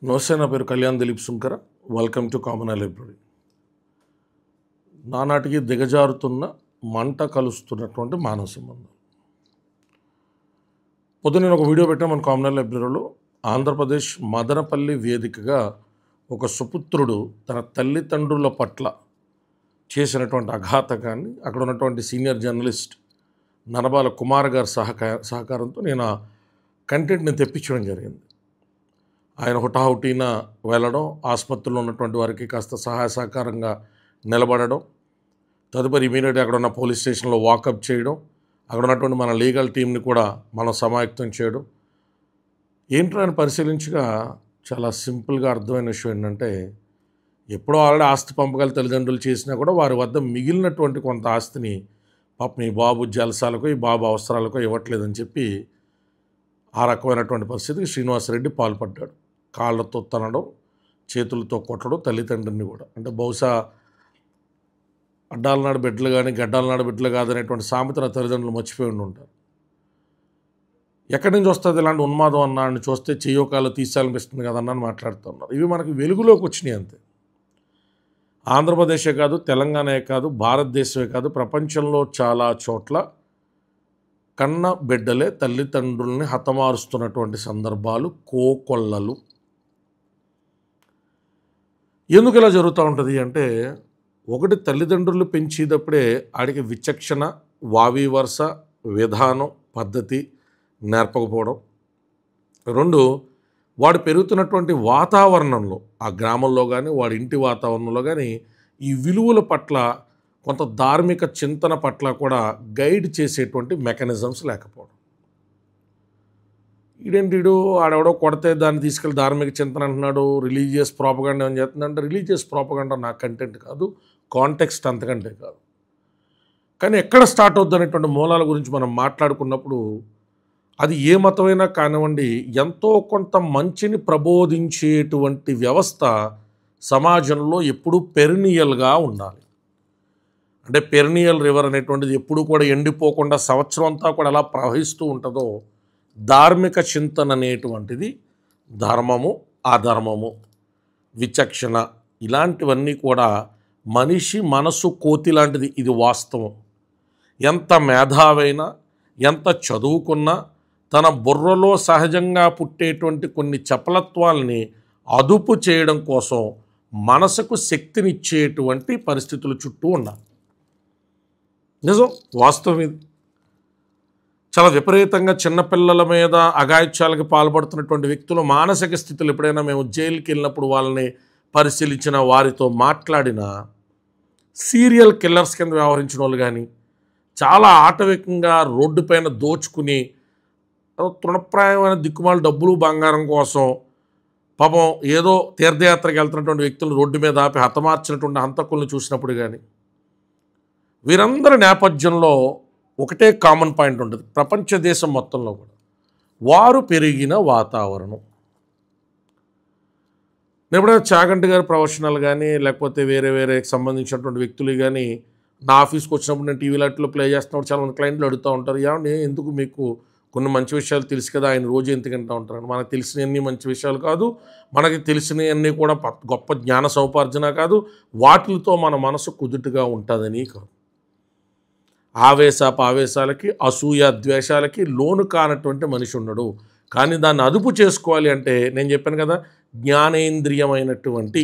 నమస్తే, నా పేరు Kalyan Dilip Sunkara. Welcome to common library. నానాటికి దిగజారుతున్న మంట కలుస్తున్నటువంటి మానవ సంబంధం. పొద్దున నేను ఒక వీడియో పెట్టాను మన కామన్ లైబ్రరీలో. ఆంధ్రప్రదేశ్ మదనపల్లి వేదికగా ఒక సుపుత్రుడు తన తల్లిదండ్రుల పట్ల చేసినటువంటి అఘాతకాన్ని అక్కడ ఉన్నటువంటి సీనియర్ జర్నలిస్ట్ ననబాల కుమార్ గారి సహకారంతో నేను ఆ కంటెంట్ని తెప్పించడం జరిగింది. ఆయన హుటాహుటీన వెళ్ళడం, ఆసుపత్రిలో ఉన్నటువంటి వారికి కాస్త సహాయ సహకారంగా నిలబడడం, తదుపరి ఇమీడియట్గా అక్కడ ఉన్న పోలీస్ స్టేషన్లో వాకప్ చేయడం, అక్కడ ఉన్నటువంటి మన లీగల్ టీంని కూడా మనం సమాయత్తం చేయడం. ఏంటో ఆయన పరిశీలించగా చాలా సింపుల్గా అర్థమైన విషయం ఏంటంటే, ఎప్పుడో ఆల్రెడీ ఆస్తి పంపకాలు తల్లిదండ్రులు చేసినా కూడా వారి వద్ద మిగిలినటువంటి కొంత ఆస్తిని పాపం ఈ బాబు జలసాలకో ఈ బాబు అవసరాలకో ఇవ్వట్లేదని చెప్పి ఆ రకమైనటువంటి పరిస్థితికి శ్రీనివాసరెడ్డి పాల్పడ్డాడు. కాళ్ళతో తనడం, చేతులతో కొట్టడం తల్లిదండ్రుని కూడా. అంటే బహుశా అడ్డాల నాడు బిడ్డలు కానీ గడ్డాల నాడు బిడ్డలు కాదనేటువంటి సామెత నా తల్లిదండ్రులు మర్చిపోయి ఉంటారు. ఎక్కడి నుంచి వస్తుంది ఇలాంటి ఉన్మాదం అన్నాన్ని చూస్తే చెయ్యోకాలు తీసేయాలనిపిస్తుంది కదన్నా అని మాట్లాడుతూ ఉన్నారు. ఇవి మనకి వెలుగులోకి వచ్చినాయి అంతే. ఆంధ్రప్రదేశే కాదు, తెలంగాణే కాదు, భారతదేశమే కాదు, ప్రపంచంలో చాలా చోట్ల కన్న బిడ్డలే తల్లిదండ్రుల్ని హతమారుస్తున్నటువంటి సందర్భాలు కోకొల్లలు. ఎందుకు ఇలా జరుగుతూ ఉంటుంది అంటే, ఒకటి తల్లిదండ్రులు పెంచేటప్పుడే ఆడికి విచక్షణ, వావి వరుస, విధానం, పద్ధతి నేర్పకపోవడం. రెండు, వాడు పెరుగుతున్నటువంటి వాతావరణంలో, ఆ గ్రామంలో కానీ వాడి ఇంటి వాతావరణంలో కానీ ఈ విలువల పట్ల, కొంత ధార్మిక చింతన పట్ల కూడా గైడ్ చేసేటువంటి మెకానిజమ్స్ లేకపోవడం. ఈడేంటిడు ఆడెవడో కొడితే దాన్ని తీసుకెళ్ళి ధార్మిక చింతన అంటున్నాడు, రిలీజియస్ ప్రాపగండా ఏం చేస్తుందంటే, రిలీజియస్ ప్రాపగండా నా కంటెంట్ కాదు, కాంటెక్స్ట్ అంతకంటే కాదు. కానీ ఎక్కడ స్టార్ట్ అవుద్ది అనేటువంటి మూలాల గురించి మనం మాట్లాడుకున్నప్పుడు, అది ఏ మతమైనా కానివ్వండి, ఎంతో కొంత మంచిని ప్రబోధించేటువంటి వ్యవస్థ సమాజంలో ఎప్పుడూ పెరినియల్గా ఉండాలి. అంటే పెరినియల్ రివర్ అనేటువంటిది ఎప్పుడూ కూడా ఎండిపోకుండా సంవత్సరం అంతా కూడా ఎలా ప్రవహిస్తూ ఉంటుందో, ధార్మిక చింతన అనేటువంటిది ధర్మము, అధర్మము, విచక్షణ ఇలాంటివన్నీ కూడా మనిషి మనసు కోతి లాంటిది. ఇది వాస్తవం. ఎంత మేధావైనా, ఎంత చదువుకున్నా, తన బుర్రలో సహజంగా పుట్టేటువంటి కొన్ని చపలత్వాల్ని అదుపు చేయడం కోసం మనసుకు శక్తినిచ్చేటువంటి పరిస్థితుల చుట్టూ ఉండాలి. నిజం, వాస్తవం ఇది. చాలా విపరీతంగా చిన్నపిల్లల మీద అఘాయిత్యాలకు పాల్పడుతున్నటువంటి వ్యక్తులు మానసిక స్థితులు ఎప్పుడైనా మేము జైలుకి వెళ్ళినప్పుడు వాళ్ళని పరిశీలించిన, వారితో మాట్లాడిన, సీరియల్ కిల్లర్స్ కింద వ్యవహరించిన వాళ్ళు కానీ, చాలా ఆటవికంగా రోడ్డు పైన దోచుకుని తృణప్రాయమైన దిక్కుమాల డబ్బులు బంగారం కోసం పాపం ఏదో తీర్థయాత్రకి వెళ్తున్నటువంటి వ్యక్తులు రోడ్డు మీద ఆపి హతమార్చినటువంటి హంతకులను చూసినప్పుడు కానీ, వీరందరి నేపథ్యంలో ఒకటే కామన్ పాయింట్ ఉంటుంది. ప్రపంచ దేశం మొత్తంలో కూడా వారు పెరిగిన వాతావరణం. ఎప్పుడైనా చాగంటి గారి ప్రొఫెషనల్ కానీ, లేకపోతే వేరే సంబంధించినటువంటి వ్యక్తులు కానీ నా ఆఫీస్కి వచ్చినప్పుడు నేను టీవీలో ప్లే చేస్తున్నప్పుడు చాలామంది క్లయింట్లు అడుగుతూ ఉంటారు, ఏమండి ఎందుకు మీకు కొన్ని మంచి విషయాలు తెలుసు కదా, ఆయన రోజు ఎందుకంటూ ఉంటారు. మనకు తెలిసినవన్నీ మంచి విషయాలు కాదు, మనకి తెలిసినవన్నీ కూడా గొప్ప జ్ఞాన సౌపార్జన కాదు, వాటితో మన మనసు కుదుటుగా ఉంటుందని కాదు. ఆవేశాలకి, అసూయ ద్వేషాలకి లోను కానటువంటి మనిషి ఉండడు. కానీ దాన్ని అదుపు చేసుకోవాలి అంటే, నేను చెప్పాను కదా, జ్ఞానేంద్రియమైనటువంటి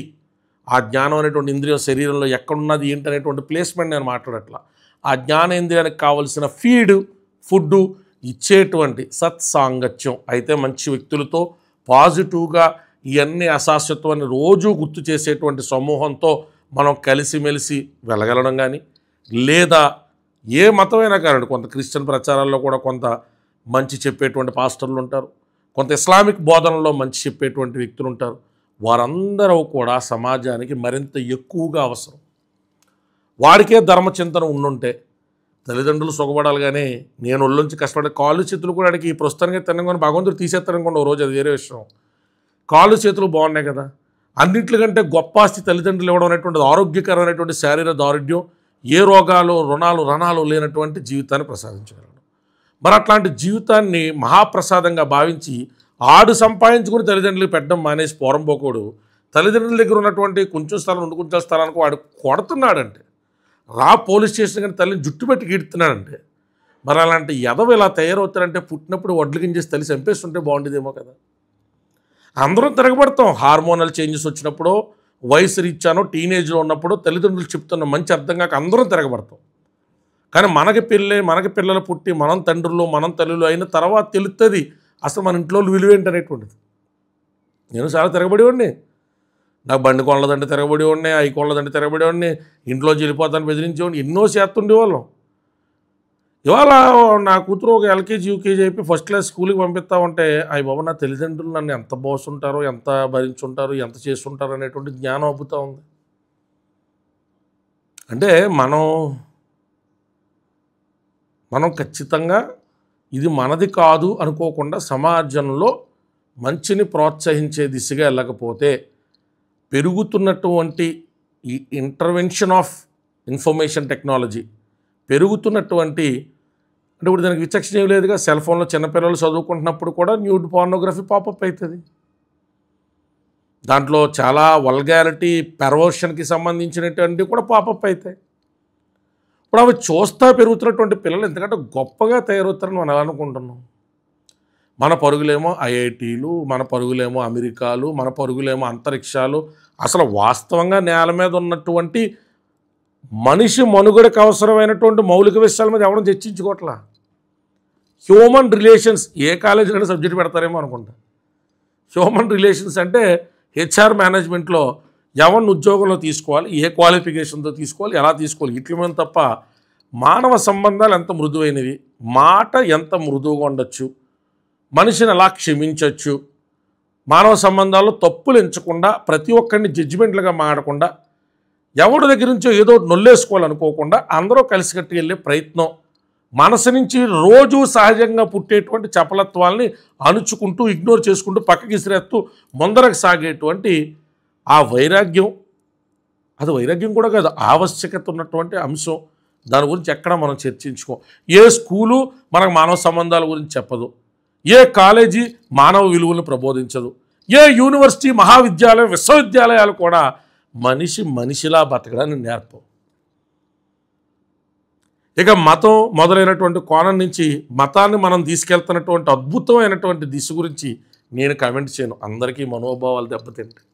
ఆ జ్ఞానం అనేటువంటి ఇంద్రియం శరీరంలో ఎక్కడున్నది ఏంటనేటువంటి ప్లేస్మెంట్ నేను మాట్లాడట్లా. ఆ జ్ఞానేంద్రియానికి కావలసిన ఫుడ్డు ఇచ్చేటువంటి సత్సాంగత్యం అయితే, మంచి వ్యక్తులతో పాజిటివ్గా ఇవన్నీ అశాశ్వతమని రోజు గుర్తు చేసేటువంటి సమూహంతో మనం కలిసిమెలిసి వెళ్ళగలడం కానీ, లేదా ఏ మతమైనా కానీ, కొంత క్రిస్టియన్ ప్రచారాల్లో కూడా కొంత మంచి చెప్పేటువంటి పాస్టర్లు ఉంటారు, కొంత ఇస్లామిక్ బోధనలో మంచి చెప్పేటువంటి వ్యక్తులు ఉంటారు. వారందరూ కూడా సమాజానికి మరింత ఎక్కువగా అవసరం. వాడికే ధర్మచింతన ఉండుంటే తల్లిదండ్రులు సుఖపడాలి. కానీ నేను ఒళ్ళొంచి కష్టపడే కాళ్ళు చేతులు కూడా అడిగి ప్రస్తుతానికి తినగానే భగవంతుడు తీసేస్తారనుకోండి ఓ రోజు, అది వేరే విషయం. కాళ్ళు చేతులు బాగున్నాయి కదా, అన్నింటికంటే గొప్ప ఆస్తి తల్లిదండ్రులు ఇవ్వడం అనేటువంటిది ఆరోగ్యకరమైనటువంటి శారీరక దారుఢ్యం, ఏ రోగాలు రణాలు లేనటువంటి జీవితాన్ని ప్రసాదించగలడు. మరి అట్లాంటి జీవితాన్ని మహాప్రసాదంగా భావించి ఆడు సంపాదించుకుని తల్లిదండ్రులకు పెట్టడం మానేసి పోరంపోకోడు తల్లిదండ్రుల దగ్గర ఉన్నటువంటి కొంచెం స్థలం 2 కుంచెల స్థలానికి వాడు కొడుతున్నాడంటే, పోలీస్ స్టేషన్ కానీ తల్లిని జుట్టు పెట్టి గీడుతున్నాడంటే, మరి అలాంటి ఎదవ ఇలా తయారవుతారంటే పుట్టినప్పుడు వడ్లు గింజేసి తల్లి చంపేస్తుంటే బాగుండేదేమో కదా. అందరం తిరగబడతాం. హార్మోనల్ చేంజెస్ వచ్చినప్పుడు, వయసు రీత్యానో, టీనేజ్లో ఉన్నప్పుడు తల్లిదండ్రులు చెప్తున్న మంచి అర్థం కాక అందరం తిరగబడతాం. కానీ మనకి పిల్లలు పుట్టి మనం తండ్రులు మనం తల్లులు అయిన తర్వాత తెలుస్తుంది అసలు మన ఇంట్లో విలువ ఏంటనేటువంటిది. నేను చాలా తిరగబడేవాడిని. నాకు బండి కొనలేదంటే తిరగబడేవాడిని, అవి కొనలేదంటే తిరగబడేవాడిని, ఇంట్లో వెళ్ళిపోతాను బెదిరించేవాడిని, ఎన్నో చేస్తుండేవాళ్ళం. ఇవాళ నా కూతురు ఒక ఎల్కేజీ యూకేజీ అయిపోయి ఫస్ట్ క్లాస్ స్కూల్కి పంపిస్తా ఉంటే అయ్యి బాబు నా తల్లిదండ్రులు నన్ను ఎంత మోసుంటారో, ఎంత భరించుంటారు, ఎంత చేస్తుంటారు అనేటువంటి జ్ఞానం అబ్బుతూ ఉంది. అంటే మనం ఖచ్చితంగా ఇది మనది కాదు అనుకోకుండా సమాజంలో మంచిని ప్రోత్సహించే దిశగా వెళ్ళకపోతే పెరుగుతున్నటువంటి ఈ ఇంటర్వెన్షన్ ఆఫ్ ఇన్ఫర్మేషన్ టెక్నాలజీ పెరుగుతున్నటువంటి, అంటే ఇప్పుడు దానికి విచక్షణ ఏం లేదుగా. సెల్ ఫోన్లో చిన్నపిల్లలు చదువుకుంటున్నప్పుడు కూడా న్యూడ్ పోర్నోగ్రఫీ పాపప్ అవుతుంది. దాంట్లో చాలా వల్గారిటీ పెర్వర్షన్కి సంబంధించినటువంటి కూడా పాపప్ అవుతాయి. ఇప్పుడు అవి చూస్తా పెరుగుతున్నటువంటి పిల్లలు ఎందుకంటే గొప్పగా తయారవుతారని మనం అనుకుంటున్నాం. మన పరుగులేమో ఐఐటీలు, మన పరుగులేమో అమెరికాలు, మన పరుగులేమో అంతరిక్షాలు. అసలు వాస్తవంగా నేల మీద ఉన్నటువంటి మనిషి మనుగడకు అవసరమైనటువంటి మౌలిక విషయాల మీద ఎవడం చర్చించుకోవట్లా. హ్యూమన్ రిలేషన్స్ ఏ కాలేజీలో సబ్జెక్ట్ పెడతారేమో అనుకుంటా. హ్యూమన్ రిలేషన్స్ అంటే హెచ్ఆర్ మేనేజ్మెంట్లో ఎవరిని ఉద్యోగంలో తీసుకోవాలి, ఏ క్వాలిఫికేషన్తో తీసుకోవాలి, ఎలా తీసుకోవాలి, ఇట్ల మీద తప్ప మానవ సంబంధాలు ఎంత మృదువైనవి, మాట ఎంత మృదువుగా ఉండొచ్చు, మనిషిని ఎలా క్షమించవచ్చు, మానవ సంబంధాల్లో తప్పులు ఎంచకుండా ప్రతి ఒక్కరిని జడ్జిమెంట్లుగా మాడకుండా ఎవరి దగ్గర నుంచో ఏదో నొల్లేసుకోవాలనుకోకుండా అందరూ కలిసికట్టుకు వెళ్ళే ప్రయత్నం, మనసు నుంచి రోజు సహజంగా పుట్టేటువంటి చపలత్వాల్ని అణుచుకుంటూ ఇగ్నోర్ చేసుకుంటూ పక్కకి ఇసిరేస్తూ ముందరకు సాగేటువంటి ఆ వైరాగ్యం, అది వైరాగ్యం కూడా కాదు, ఆవశ్యకత ఉన్నటువంటి అంశం. దాని గురించి ఎక్కడ మనం చర్చించుకోం. ఏ స్కూలు మనకు మానవ సంబంధాల గురించి చెప్పదు, ఏ కాలేజీ మానవ విలువలను ప్రబోధించదు, ఏ యూనివర్సిటీ మహావిద్యాలయం విశ్వవిద్యాలయాలు కూడా మనిషిలా బతకడాన్ని నేర్పవు. ఇక మతం మొదలైనటువంటి కోణం నుంచి మతాన్ని మనం తీసుకెళ్తున్నటువంటి అద్భుతమైనటువంటి దిశ గురించి నేను కామెంట్ చేయను. అందరికీ మనోభావాలు దెబ్బతింటాయి.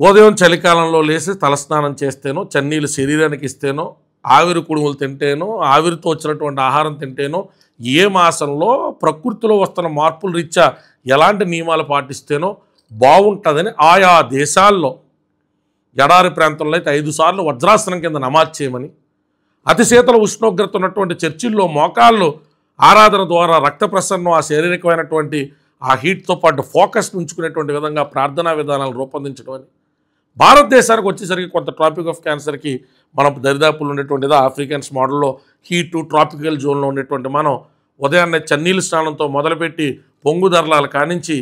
ఉదయం చలికాలంలో లేచి తలస్నానం చేస్తేనో, చన్నీళ్ళు శరీరానికి ఇస్తేనో, ఆవిరి కుడుములు తింటేనో, ఆవిరితో వచ్చినటువంటి ఆహారం తింటేనో, ఏ మాసంలో ప్రకృతిలో వస్తున్న మార్పుల రీత్యా ఎలాంటి నియమాలు పాటిస్తేనో బాగుంటుందని ఆయా దేశాల్లో ఎడారి ప్రాంతంలో అయితే 5 సార్లు వజ్రాసనం కింద నమాజ్ చేయమని, అతి శీతల ఉష్ణోగ్రత ఉన్నటువంటి చర్చిల్లో మోకాళ్ళు ఆరాధన ద్వారా రక్త ప్రసరణం ఆ శారీరకమైనటువంటి ఆ హీట్తో పాటు ఫోకస్ని ఉంచుకునేటువంటి విధంగా ప్రార్థనా విధానాలు రూపొందించడం అని, భారతదేశానికి వచ్చేసరికి కొంత ట్రాపిక్ ఆఫ్ క్యాన్సర్కి మనం దరిదాపులు ఉండేటువంటిది ఆఫ్రికన్స్ మోడల్లో హీటు ట్రాపికల్ జోన్లో ఉండేటువంటి మనం ఉదయాన్నే చన్నీళ్ళ స్నానంతో మొదలుపెట్టి పొంగుదరలాలు కానించి,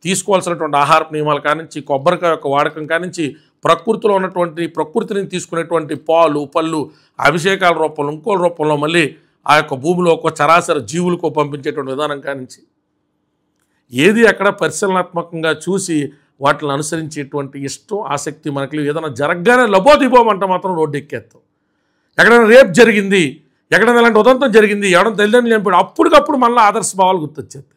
తీసుకోవాల్సినటువంటి ఆహారపు నియమాలు కానించి, కొబ్బరికాయ యొక్క వాడకం కానించి, ప్రకృతిలో ఉన్నటువంటి ప్రకృతిని తీసుకునేటువంటి పాలు పళ్ళు అభిషేకాల రూపంలో ఇంకో రూపంలో మళ్ళీ ఆ యొక్క భూమిలోకో చరాచర జీవులకో పంపించేటువంటి విధానం కానించి ఏది అక్కడ పరిశీలనాత్మకంగా చూసి వాటిని అనుసరించేటువంటి ఇష్టం ఆసక్తి మనకి ఏదైనా జరగగానే లబోదిబోమంటే మాత్రం రోడ్డు ఎక్కేస్తాం. ఎక్కడైనా రేప్ జరిగింది, ఎక్కడైనా ఇలాంటి ఉదంతం జరిగింది, ఎవరైనా తల్లిదండ్రులు చంపాడు, అప్పటికప్పుడు మళ్ళీ ఆదర్శ భావాలు గుర్తొచ్చేస్తాయి.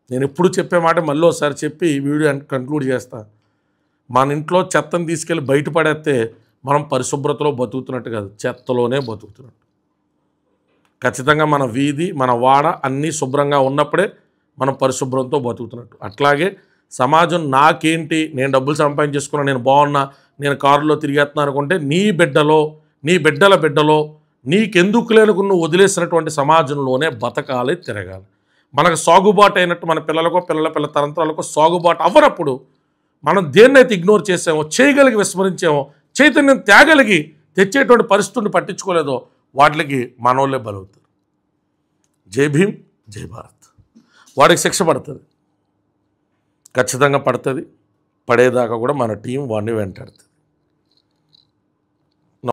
నేను ఎప్పుడు చెప్పే మాట మళ్ళీ ఒకసారి చెప్పి ఈ వీడియో కంక్లూడ్ చేస్తా. మన ఇంట్లో చెత్తను తీసుకెళ్ళి బయటపడేస్తే మనం పరిశుభ్రతలో బతుకుతున్నట్టు కాదు, చెత్తలోనే బతుకుతున్నట్టు. ఖచ్చితంగా మన వీధి మన వాడ అన్నీ శుభ్రంగా ఉన్నప్పుడే మనం పరిశుభ్రంతో బతుకుతున్నట్టు. అట్లాగే సమాజం నాకేంటి, నేను డబ్బులు సంపాదించేసుకున్నా, నేను బాగున్నా, నేను కారులో తిరిగేస్తున్నా అనుకుంటే నీ బిడ్డలో నీ బిడ్డల బిడ్డలో నీకెందుకు లేనుకు నువ్వు వదిలేసినటువంటి సమాజంలోనే బతకాలి, తిరగాలి. మనకు సాగుబాటు అయినట్టు మన పిల్లలకో పిల్లల తరంతరాలకో సాగుబాటు అవ్వనప్పుడు మనం దేన్నైతే ఇగ్నోర్ చేసామో, చేయగలిగి విస్మరించామో, చైతన్యం తేగలిగి తెచ్చేటువంటి పరిస్థితులను పట్టించుకోలేదో వాటికి మనోళ్ళే బలవుతారు. జై భీమ్, జై భారత్. వాడికి శిక్ష పడుతుంది, ఖచ్చితంగా పడుతుంది. పడేదాకా కూడా మన టీం వాడిని వెంటాడుతుంది.